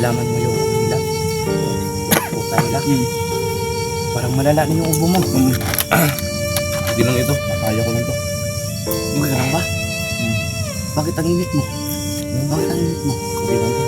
nalaman mo yung ano nila, puta nila. Parang malala na yung ubo mo. Hindi lang ito. Kaya ko lang to. Okay ka lang ba? Bakit ang init mo? Bakit ang init mo? Okay lang to.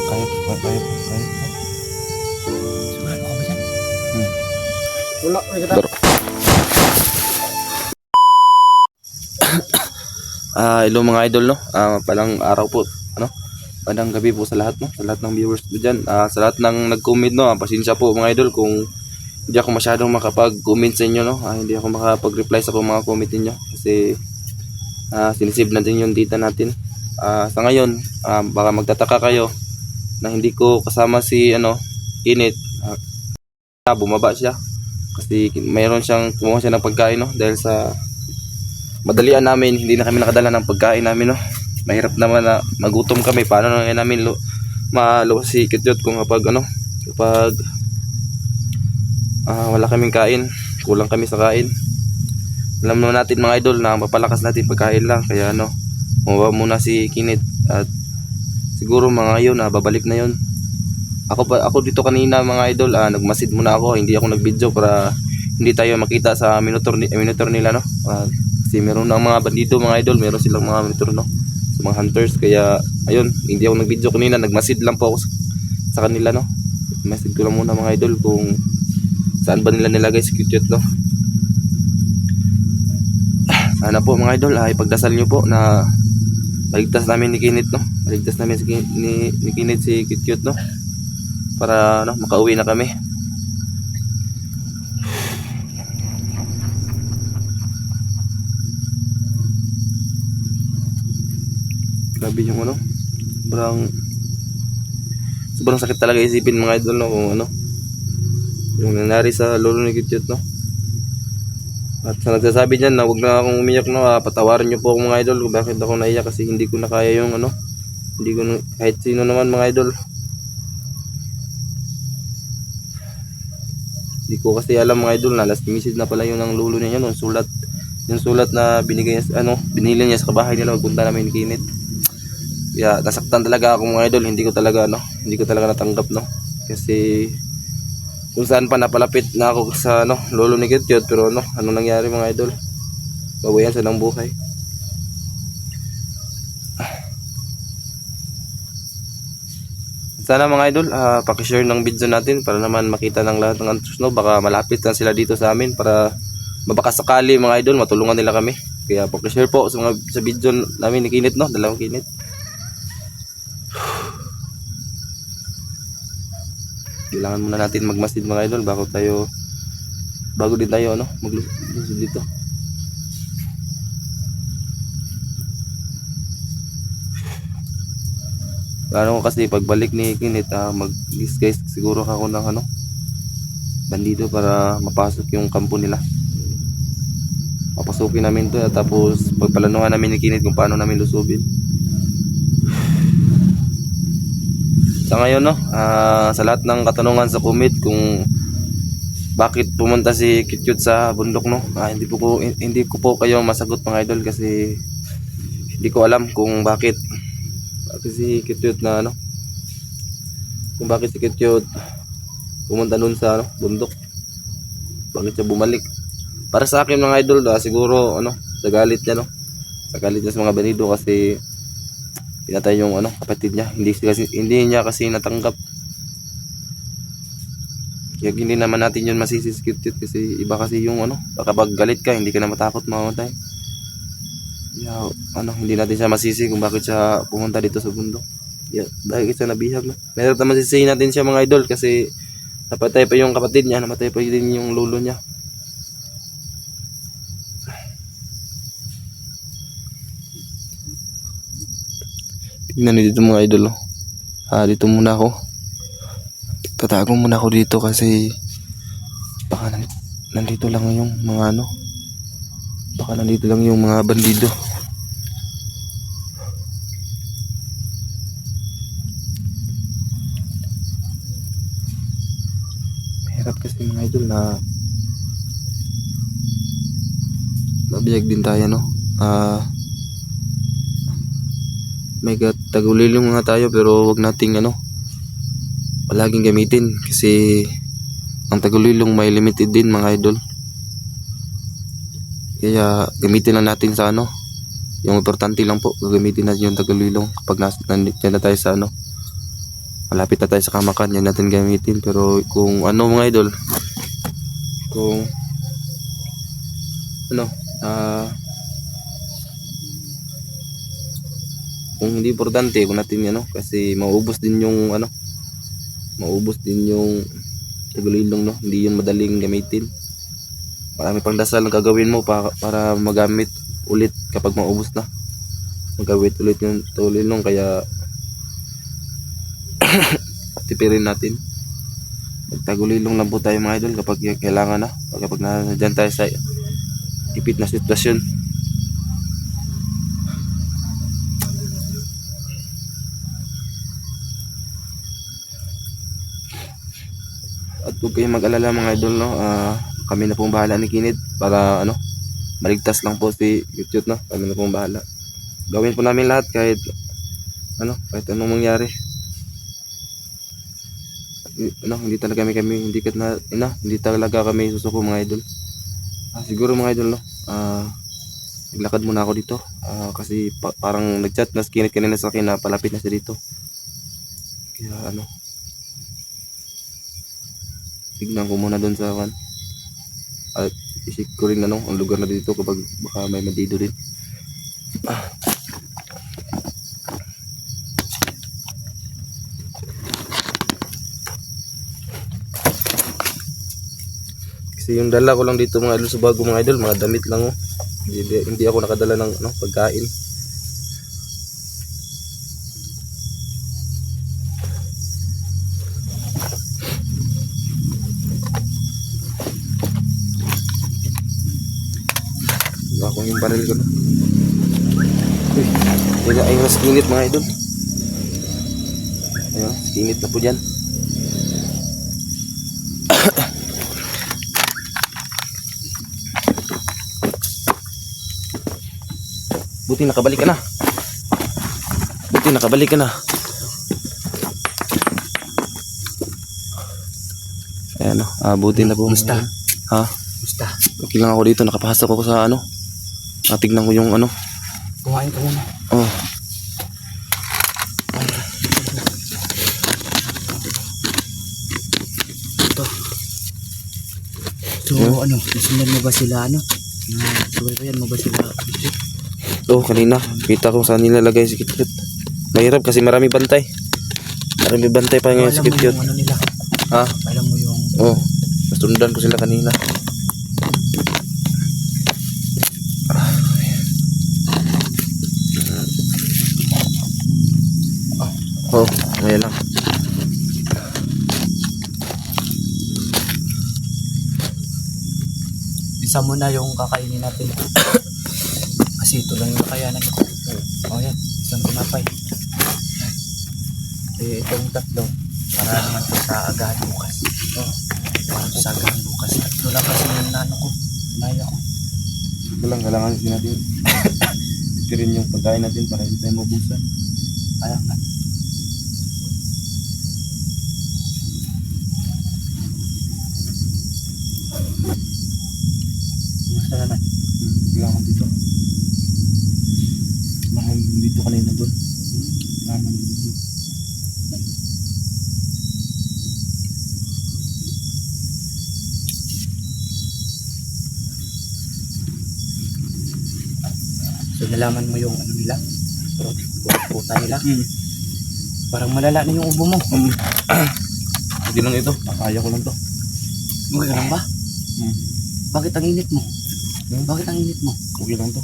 Kaya. Sigurado ka ba yan? Wala, may kata. Hello mga idol, no? Palang araw po, ano? Palang gabi po sa lahat, no? Sa lahat ng viewers po dyan. Sa lahat ng nag-comment, no? Pasensya po mga idol kung hindi ako masyadong makapag-comment sa inyo, no? Hindi ako makapag-reply sa mga comment niyo kasi sinisave natin yung data natin. Sa ngayon, baka magtataka kayo na hindi ko kasama si Kinit. Bumaba siya kasi mayroon siyang kumuha siya ng pagkain, no? Dahil sa madalian namin, hindi na kami nakadala ng pagkain namin, no? Mahirap naman na magutom kami. Paano na namin si Kityot kung kapag wala kaming kain, kulang kami sa kain. Alam naman natin mga idol na mapalakas natin pagkain lang, kaya bumaba muna si Kinit at siguro mga yun babalik na yun. Ako dito kanina mga idol, nagmasid muna ako, hindi ako nag-video para hindi tayo makita sa monitor nila, no? Kasi meron ng mga bandido mga idol, meron silang mga monitor, no? Sa mga hunters, kaya ayun, hindi ako nag-video kanina, nagmasid lang po ako sa kanila, no? Masid ko lang muna mga idol kung saan ba nila nilagay si Kityot, no? Sana po mga idol, ipagdasal nyo po na maligtas namin ni Kinit, no? Maligtas namin ni Kinit si Kityot, no? Para makauwi na kami. Grabe yung sobrang sakit talaga isipin mga idol, no? Kung yung nangyari sa lolo ni Kityot, no? At sa nagsasabi dyan na huwag na akong umiyak, no? Patawarin nyo po ako mga idol kung bakit ako naiyak, kasi hindi ko na kaya yung hindi ko kahit sino naman mga idol. Hindi ko kasi alam mga idol na last message na pala yung ng lolo niya, yung sulat na binigay niya, binili niya sa kabahay nila magpunta namin ni Kinit. Kaya nasaktan talaga ako mga idol, hindi ko talaga natanggap, no? Kasi kung saan pa napalapit na ako sa lolo ni Kityot, pero ano nangyari mga idol? Bawayan sa ng buhay. Sana mga idol, paki-share ng video natin para naman makita ng lahat ng antos, no? Baka malapit na sila dito sa amin para mabaka sakali mga idol matulungan nila kami. Kaya paki-share po sa video namin ni Kinit, no? Dalawang Kinit. Kailangan muna natin magmasid mga idol bago din tayo maglusid dito. Ko kasi pagbalik ni Kinit, mag-disguise siguro ako ng bandido para mapasok yung kampo nila. Papasukin namin to, tapos pagplanuhan namin ni Kinit kung paano namin lusubin. Sa ngayon, sa lahat ng katanungan sa comment kung bakit pumunta si Kityot sa bundok, hindi ko po kayo masagot mga idol, kasi hindi ko alam kung bakit si Kityot kung bakit si Kityot pumunta dun sa bundok, bakit siya bumalik. Para sa akin mga idol, siguro nagalit niya, sa mga banido kasi pinatay yung kapatid niya. Hindi niya kasi natanggap. Kaya hindi naman natin yun masisi si Kityot, kasi iba kasi yung baka pag galit ka hindi ka na matakot mamamatay. Hindi natin siya masisi kung bakit siya pumunta dito sa bundok. Dahil siya nabihag, meron naman sisihin natin siya mga idol, kasi napatay pa yung kapatid niya, namatay pa din yung lolo niya. Tingnan niyo dito mga idol, dito muna ako. Tatago muna ako dito kasi baka nandito lang yung mga baka nandito lang yung mga bandido. Mahirap kasi mga idol na mabiyag din tayo, may tagulilong nga tayo pero wag nating palaging gamitin kasi ang tagulilong may limited din mga idol. Kaya gamitin lang natin sa yung importante lang po, gagamitin natin yung tagulilong kapag nandyan na tayo sa malapit na tayo sa kamakan, yan natin gamitin. Pero kung mga idol, kung kung hindi importante, kung natin kasi maubos din yung tagulilong, no? Hindi yun madaling gamitin. Marami pang dasal ang gagawin mo para magamit ulit kapag maubos na. Magamit ulit yung tagulilong, kaya tipirin natin. Magtagulilong lang po tayo mga idol kapag kailangan na, kapag nandiyan tayo sa ipit na sitwasyon. At huwag kayong mag-alala mga idol, no? Kami na pong bahala ni Kinid para maligtas lang po si YouTube, no? Kami na pong bahala. Gawin po namin lahat kahit anong mangyari. Hindi talaga hindi talaga kami susuko mga idol. Siguro mga idol, no? Naglakad muna ako dito kasi parang nagchat na si Kinid kanina sa akin na palapit na siya dito. Kaya tignan ko muna doon sa at isip ko rin ang lugar na dito kapag baka may bandido din. Kasi yung dala ko lang dito mga idol sa bago mga idol, mga damit lang hindi ako nakadala ng pagkain. Ako yung baril ko na. Ayun na skinit mga idol. Ayun, skinit na po dyan. Buti nakabalik ka na. Ayan buti na po. Musta? Ha? Musta? Okay lang ako dito, nakapasok ako sa tignan ko yung Kumain ka muna. Oh. Ito. So, nasundan mo ba sila, subaybayan mo ba sila? Kanina, kita ko saan nilalagay si Kitkit. Mahirap kasi marami bantay. Marami bantay pa ngayon si Kitkit. Alam mo yung nila. Ha? Alam mo yung... Nasundan ko sila kanina. Ngayon lang. Isa mo na yung kakainin natin. Kasi ito lang yung kakayanan ko. Yan. Isang tinapay. Itong tatlo. Para naman ito sa agahan bukas. Para ito sa agahan bukas. Ito lang kasi yung ko. Naya ko. Ito lang, kailangan natin. Ito rin yung pagkain natin para hindi tayo mabusan. Ayan na. Masalanan. Kailangan dito. Mahal dito kanina doon. Naman dito. So nalaman mo yung nila? Puta nila? Parang malala na yung ubo mo. Hindi lang ito. Makaya ko lang to. Okay lang ba? Bakit ang init mo? Bakit ang init mo? Okay lang to.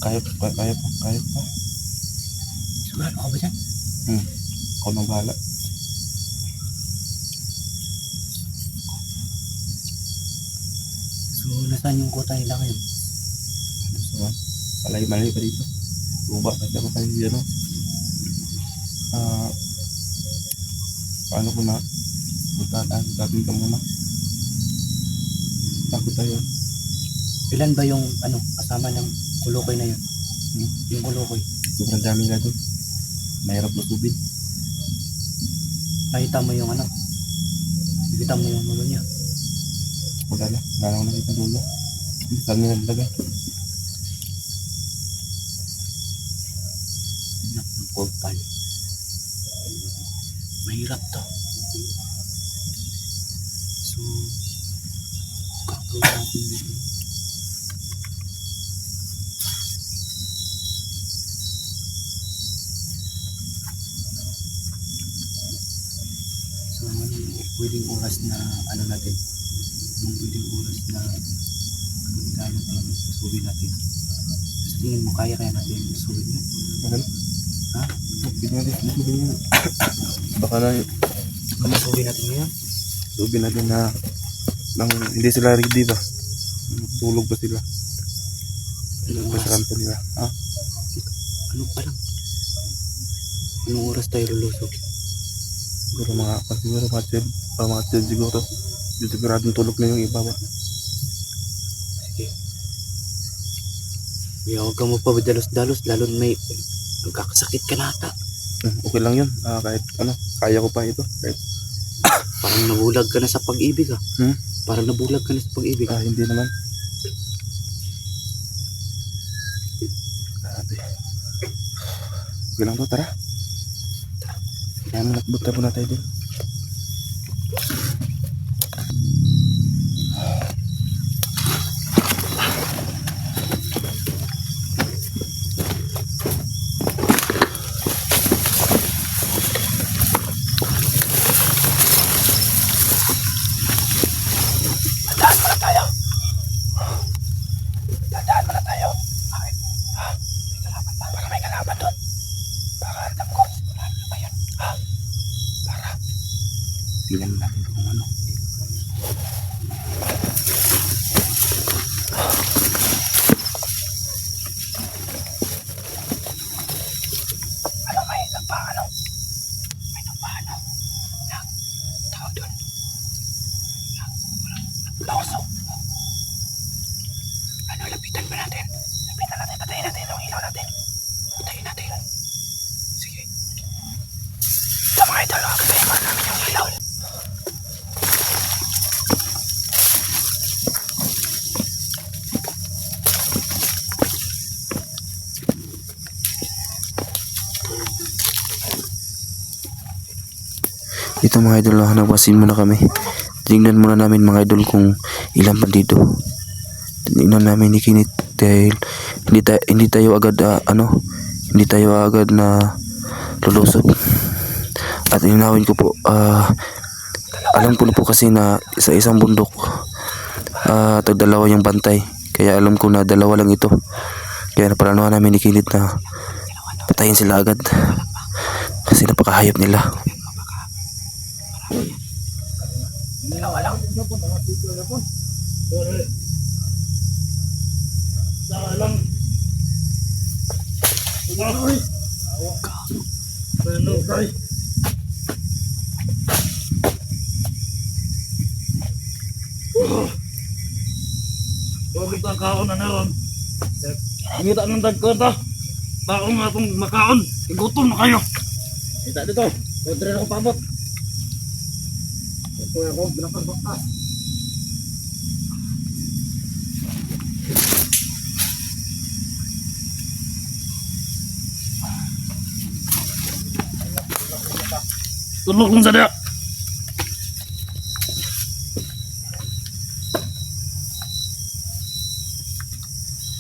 Kaya pa. Sigurado ka ba dyan? Ako nang bahala. So nasaan yung kota nila ngayon? So, malay pa dito. Bumaba kasi ako tayo dyan. Paano ko na? Butaan ka muna. Takot tayo. Ilan ba yung kasama ng Kulukoy na yun. Yung kulukoy. Sobrang dami nila doon. Mahirap lusubin. Nakita mo yung ano. Nakita mo yung ulo niya. Wala na. Wala na ako nakita dulo. Saan nila nilagay? Anak ng portal. Mahirap to. So, gagawin natin dito. So, ano, pwedeng oras na ano natin. Yung pwedeng oras na pagkaan natin, susubin natin. Sa tingin mo, kaya natin susubin yun? Ano? Ha? Bigyan natin. Baka na Kamasubin natin ngayon? subin natin na nang hindi sila ready ba? Tulog pa sila. Anong Pa sa oras? kanto nila. Ha? Ano pa lang? Anong oras tayo lulusog? Siguro mga 12 siguro. Yung siguradong tulog na yung iba ba? Sige. Kaya huwag kang magpapadalos-dalos, lalo na may magkakasakit ka na ata. Okay lang yun. Kahit ano, kaya ko pa ito. Kahit Parang nabulag ka na sa pag-ibig ah. Parang nabulag ka na sa pag-ibig. hindi naman. Grabe. Okay lang to, tara. Kaya mo nakbuta po na tayo din. Dadaan muna tayo. Dadaan muna tayo. Bakit? Ha? May kalaban ba? Baka may kalaban doon. Baka alam ko. Ano ba yan? Ha? Para. Tingnan natin kung ano. Ano may nagpaano? May nagpaano? Tawag doon. Bauso. Ano, lapitan ba natin? Lapitan natin, patayin natin ang ilaw natin. Patayin natin. Sige. Ito mga idol, patayin mo namin yung ilaw. Ito mga idol, nagpasin muna kami. Tingnan muna namin mga idol kung ilan pa dito. Tingnan namin ni Kinit dahil hindi tayo agad hindi tayo agad na lulusog. At inawin ko po, alam ko na po kasi na sa isang bundok tagdalawa yung bantay. Kaya alam ko na dalawa lang ito. Kaya naplanuhan namin ni Kinit na patayin sila agad. Kasi napakahayop nila. Huwag ang kaon na naroon. Ngita ng dagkon to. Baon nga itong makaon. Igutom na kayo. Ngita dito. Huwag rin akong pamot. Ito ako, binapagbakas. Tulog kong sadya.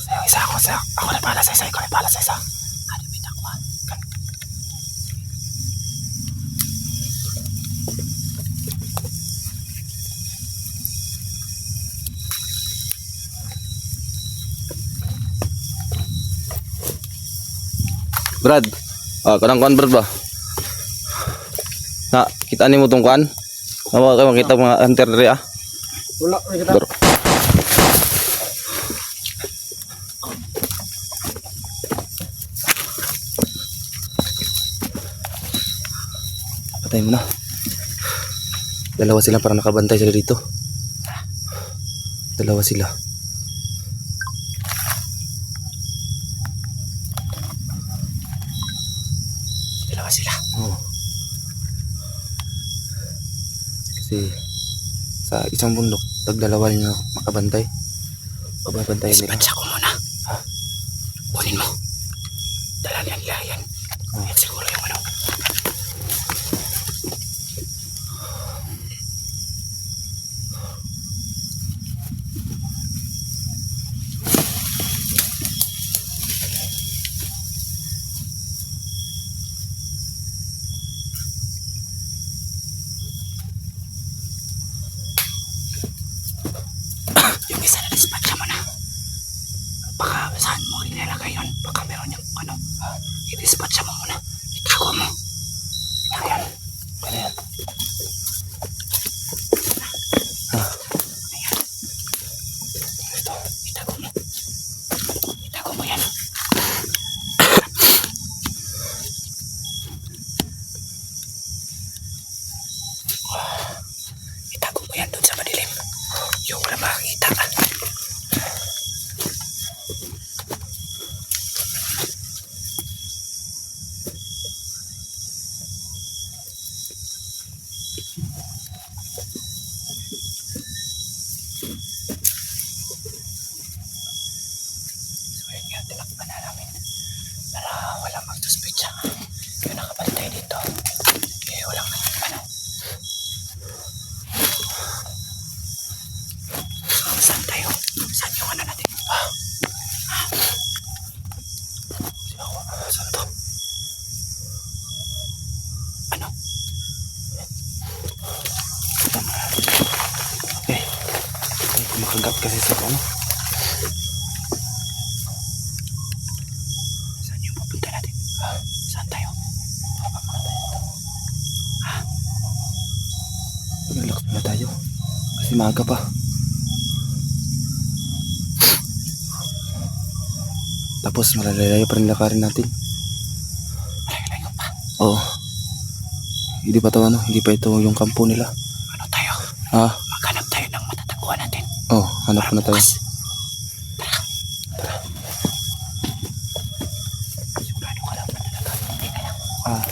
Yung isa ako na pala sa isa, ikaw na pala sa isa. Ano, bita ko ah. Brad, kanang kuan Brad ba? Na, kita ni mo tong kuan? Nawa kayo makita mga hunter diri ah. Wala, may kita. Bro. Patay mo na. Dalawa sila parang nakabantay sila dito. Dalawa sila. Dalawa sila. Oo. Kasi sa isang bundok, tagdalawa niyo makabantay. Pababantayan nila. Dispatch ako muna. Kunin mo. Dala niyan nila yan. Yan siguro yung ano. Yung isa na dispatch mo na. Baka saan mo ilalagay yun? Baka meron yung ano. I-dispatch mo muna. Itago mo. Ayan. Ayan. Ayan. Ito. Itago mo. Itago mo yan. Itago mo yan dun sa madilim. Yung wala makakita. So yun nga, tinakpan na namin para walang magsuspetsa. Yung nakabantay dito, eh walang ano. So saan tayo? Saan yung ano natin? Saan to? Ano? Eh, hindi ko makagat kasi sa ano. Saan yung pupunta natin? Saan tayo? Relax muna tayo. Kasi maaga pa. Tapos malalayo pa rin lakarin natin. Malayo pa. Oo. Hindi pa to ano, hindi pa ito yung kampo nila. Ano tayo? Ah, Maghanap tayo ng matataguan natin. oh, hanap na tayo. Bukas. Tara. Sigurado ka lang na talaga. Hindi ka lang. Ah,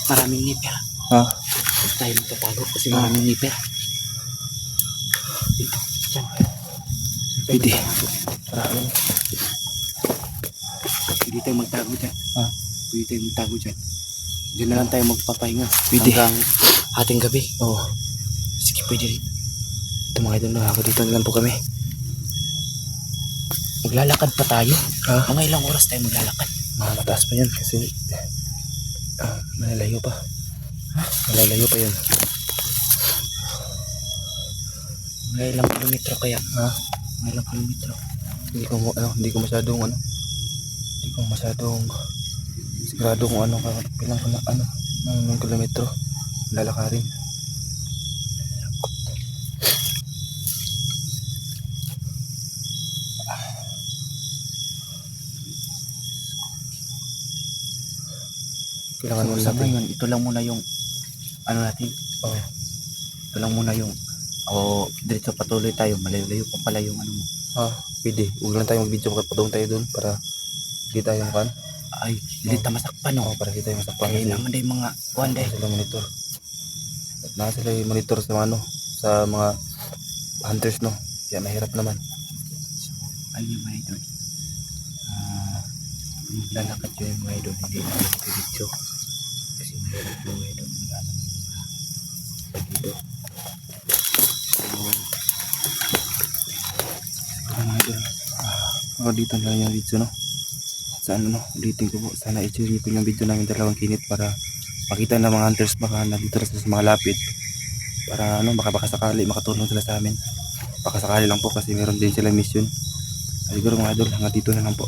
Maraming ngipir. ah, Huwag tayo magtatago kasi maraming ngipir. Dito. Diyan. pwede. Pwede tayo magtago dyan. Ah, Pwede tayo magtago dyan. Diyan na lang tayo magpapahinga. Pwede. Hanggang ating gabi. oh, Sige, pwede rin. ito mga idol na ako dito na lang po kami. Maglalakad pa tayo. Ah, Mga ilang oras tayo maglalakad. mga mataas pa yan kasi malalayo pa. Malalayo pa yan. Mga ilang kilometro kaya. Ah, Mga ilang kilometro. hindi ko masyadong sigurado kung ano pilang ng kilometro lalakarin. Kailangan muna natin. Ngayon, ito lang muna yung ano natin. Oh, Ito lang muna yung diretso patuloy tayo. Malayo-layo pa pala yung ano mo. pwede. Huwag lang tayo mag-video patong tayo dun para hindi tayo makan. Ay, hindi ta masakpan no. Para hindi tayo masakpan. Ay, naman day mga kuwan day. Sila monitor. Nasa sila yung monitor sa ano, sa mga hunters no. Kaya mahirap naman. Ay, yung mga idol. Lalakad yun yung mga idol. Hindi na yung diretso. Kasi mahirap yung mga idol. Wala naman yung mga dito. So, mga idol. Dito na lang yung video no. Sa ano no, ulitin ko po. Sana i-review yung video namin dalawang kinit para makita ng mga hunters baka nandito na sila sa mga lapit. Para ano, baka sakali makatulong sila sa amin. Baka sakali lang po kasi meron din sila mission. Siguro mga idol, hanggang dito na lang po.